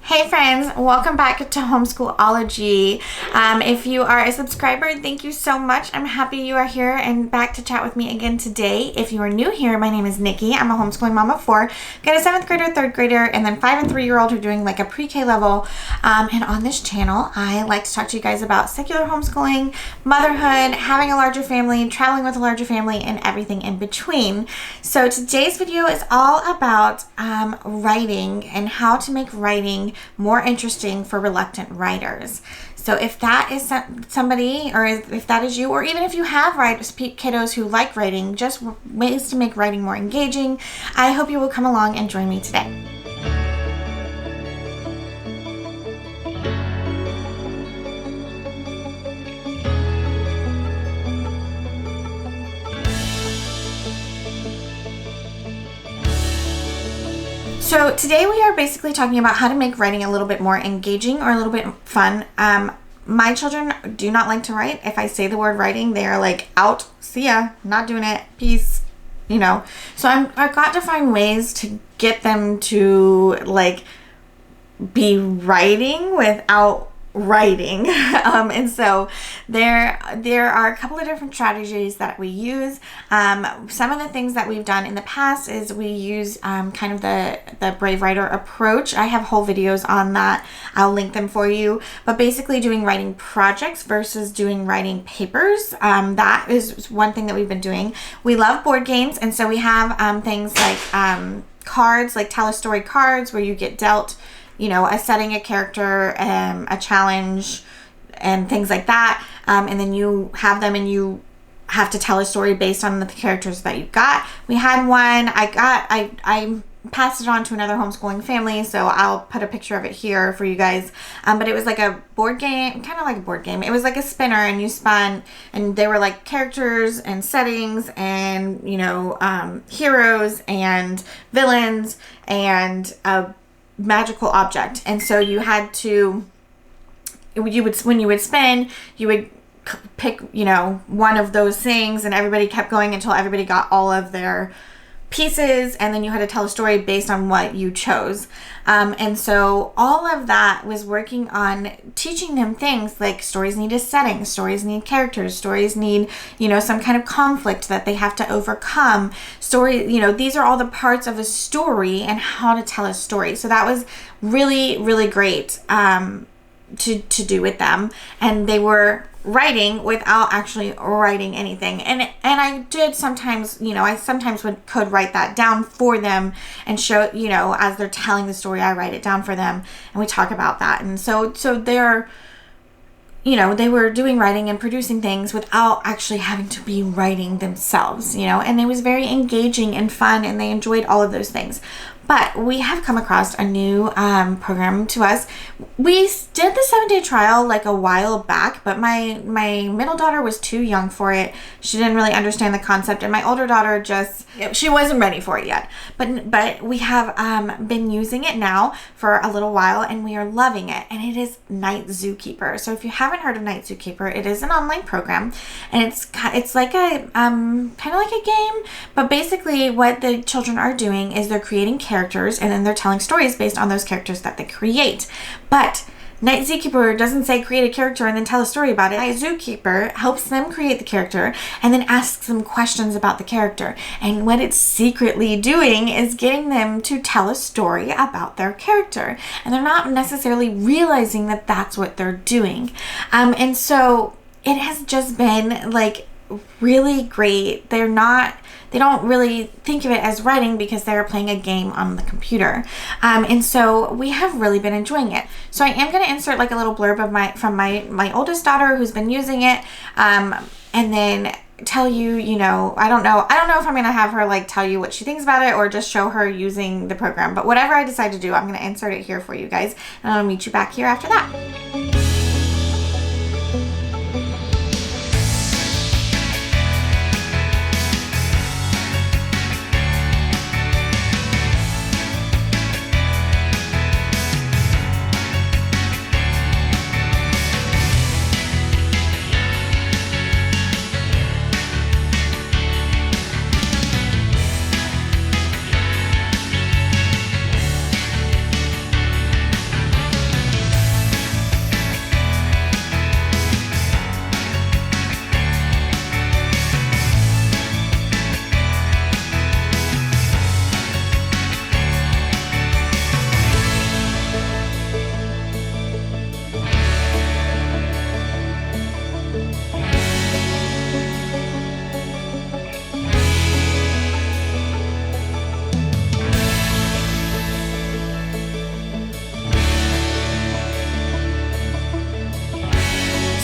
Hey friends, welcome back to Homeschool-ology. If you are a subscriber, thank you so much. I'm happy you are here and back to chat with me again today. If you are new here, my name is Nikki. I'm a homeschooling mom of 4. Got a 7th grader, 3rd grader, and then 5 and 3-year-old who are doing like a pre-K level. And on this channel, I like to talk to you guys about secular homeschooling, motherhood, having a larger family, traveling with a larger family, and everything in between. So today's video is all about writing and how to make writing more interesting for reluctant writers. So if that is somebody, or if that is you, or even if you have kiddos who like writing, just ways to make writing more engaging, I hope you will come along and join me today. So today we are basically talking about how to make writing a little bit more engaging or a little bit fun. My children do not like to write. If I say the word writing, they are like, out, see ya, not doing it, peace, you know. So I've got to find ways to get them to like be writing without writing. And so there are a couple of different strategies that we use. Some of the things that we've done in the past is we use kind of the Brave Writer approach. I have whole videos on that. I'll link them for you. But basically doing writing projects versus doing writing papers. That is one thing that we've been doing. We love board games, and so we have things like cards, like tell a story cards, where you get dealt, you know, a setting, a character, a challenge, and things like that. And then you have them and you have to tell a story based on the characters that you got. We had one, I passed it on to another homeschooling family, so I'll put a picture of it here for you guys. But it was like a board game, kind of like a board game. It was like a spinner, and you spun, and they were like characters and settings and, you know, heroes and villains and a magical object. And so you had to, when you would spin, you would pick, you know, one of those things, and everybody kept going until everybody got all of their pieces, and then you had to tell a story based on what you chose. And so all of that was working on teaching them things like stories need a setting, stories need characters, stories need, you know, some kind of conflict that they have to overcome. Story, you know, these are all the parts of a story and how to tell a story. So that was really, really great to do with them. And they were writing without actually writing anything, and I did sometimes, you know, I sometimes could write that down for them and show, you know, as they're telling the story, I write it down for them and we talk about that. And so they're, you know, they were doing writing and producing things without actually having to be writing themselves, you know, and it was very engaging and fun, and they enjoyed all of those things. But we have come across a new program to us. We did the 7-day trial like a while back, but my middle daughter was too young for it. She didn't really understand the concept, and my older daughter she wasn't ready for it yet. But we have been using it now for a little while, and we are loving it. And it is Nightzookeeper. So if you haven't heard of Nightzookeeper, it is an online program, and it's like a kind of like a game. But basically, what the children are doing is they're creating characters, and then they're telling stories based on those characters that they create. But Nightzookeeper doesn't say create a character and then tell a story about it. Zookeeper helps them create the character and then asks them questions about the character. And what it's secretly doing is getting them to tell a story about their character. And they're not necessarily realizing that that's what they're doing. And so it has just been like really great. They don't really think of it as writing because they're playing a game on the computer. And so we have really been enjoying it. So I am going to insert like a little blurb from my oldest daughter who's been using it, and then tell you, you know, I don't know if I'm going to have her like tell you what she thinks about it or just show her using the program. But whatever I decide to do, I'm going to insert it here for you guys, and I'll meet you back here after that.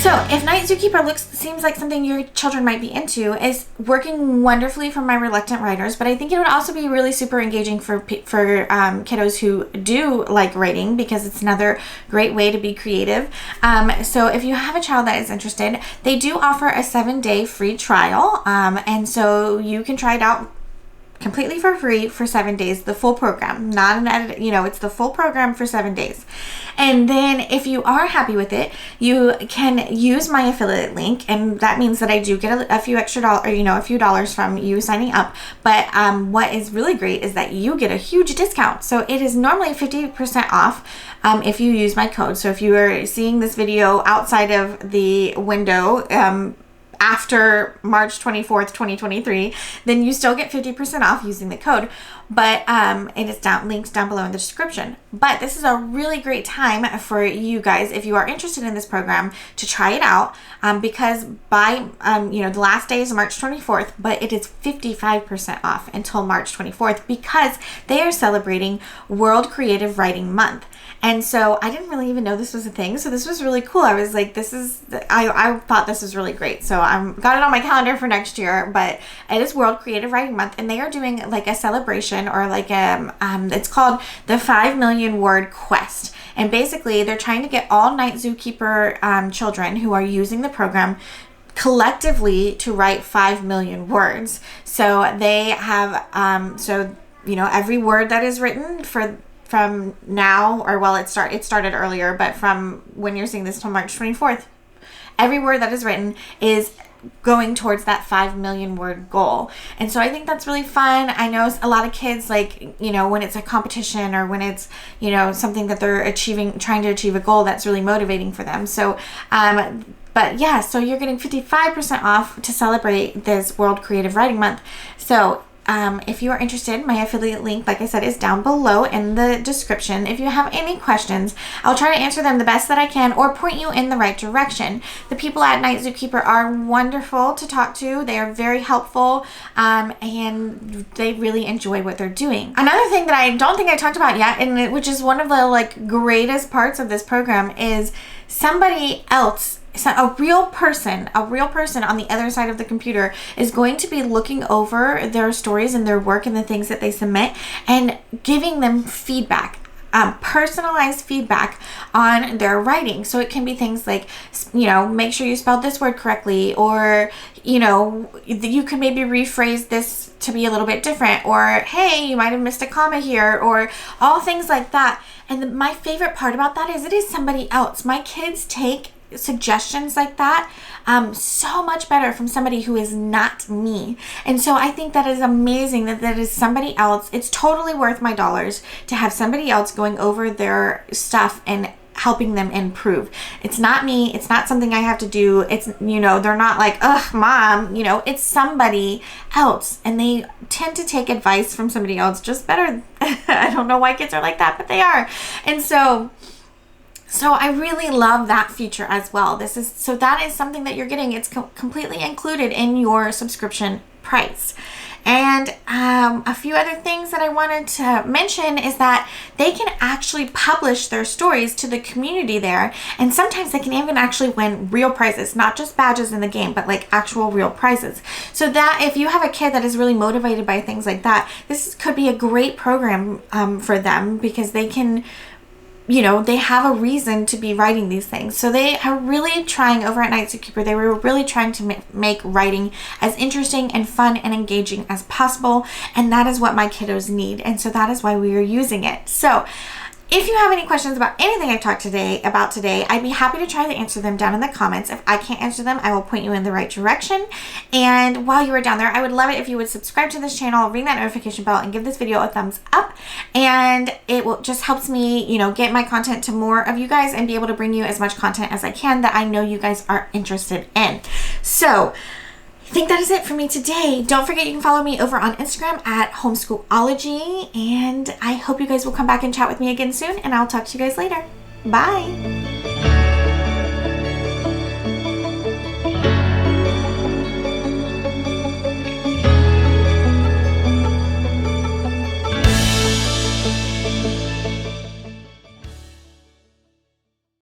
So if Night Zookeeper seems like something your children might be into, is working wonderfully for my reluctant writers, but I think it would also be really super engaging for kiddos who do like writing, because it's another great way to be creative. So if you have a child that is interested, they do offer a 7-day free trial, and so you can try it out completely for free for 7 days, the full program, not an edit, it's the full program for 7 days. And then if you are happy with it, you can use my affiliate link, and that means that I do get a few extra dollars, a few dollars from you signing up. But what is really great is that you get a huge discount. So it is normally 50% off if you use my code. So if you are seeing this video outside of the window, after March 24th, 2023, then you still get 50% off using the code, but it is linked down below in the description. But this is a really great time for you guys, if you are interested in this program, to try it out, because by the last day is March 24th, but it is 55% off until March 24th, because they are celebrating World Creative Writing Month. And so I didn't really even know this was a thing. So this was really cool. I was like, I thought this was really great. So I've got it on my calendar for next year, but it is World Creative Writing Month, and they are doing like a celebration, or like it's called the 5 Million Word Quest. And basically they're trying to get all Night Zookeeper children who are using the program collectively to write 5 million words. So they have, every word that is written from now, or well, it started earlier, but from when you're seeing this till March 24th, every word that is written is going towards that 5 million word goal. And so I think that's really fun. I know a lot of kids, like, when it's a competition, or when it's, something that they're trying to achieve a goal, that's really motivating for them. So, but yeah, so you're getting 55% off to celebrate this World Creative Writing Month. So if you are interested, my affiliate link, like I said, is down below in the description. If you have any questions, I'll try to answer them the best that I can, or point you in the right direction. The people at Night Zookeeper are wonderful to talk to. They are very helpful, and they really enjoy what they're doing. Another thing that I don't think I talked about yet, and which is one of the greatest parts of this program, is somebody else, a real person on the other side of the computer is going to be looking over their stories and their work and the things that they submit, and giving them feedback, personalized feedback on their writing. So it can be things like, make sure you spelled this word correctly, or, you can maybe rephrase this to be a little bit different, or, hey, you might have missed a comma here, or all things like that. And my favorite part about that is it is somebody else. My kids take suggestions like that so much better from somebody who is not me. And so I think that is amazing that is somebody else. It's totally worth my dollars to have somebody else going over their stuff and helping them improve. It's not me. It's not something I have to do. It's, they're not like, ugh, mom, it's somebody else. And they tend to take advice from somebody else just better. I don't know why kids are like that, but they are. And so I really love that feature as well. That is something that you're getting. It's completely included in your subscription price. And a few other things that I wanted to mention is that they can actually publish their stories to the community there. And sometimes they can even actually win real prizes, not just badges in the game, but like actual real prizes. So that if you have a kid that is really motivated by things like that, this could be a great program for them, because they can, they have a reason to be writing these things. So they are really trying, over at Night Zookeeper, they were really trying to make writing as interesting and fun and engaging as possible. And that is what my kiddos need. And so that is why we are using it. So if you have any questions about anything I've talked about today, I'd be happy to try to answer them down in the comments. If I can't answer them, I will point you in the right direction. And while you are down there, I would love it if you would subscribe to this channel, ring that notification bell, and give this video a thumbs up. And it will just helps me, get my content to more of you guys and be able to bring you as much content as I can that I know you guys are interested in. So I think that is it for me today. Don't forget you can follow me over on Instagram at Homeschool-ology, and I hope you guys will come back and chat with me again soon, and I'll talk to you guys later. Bye!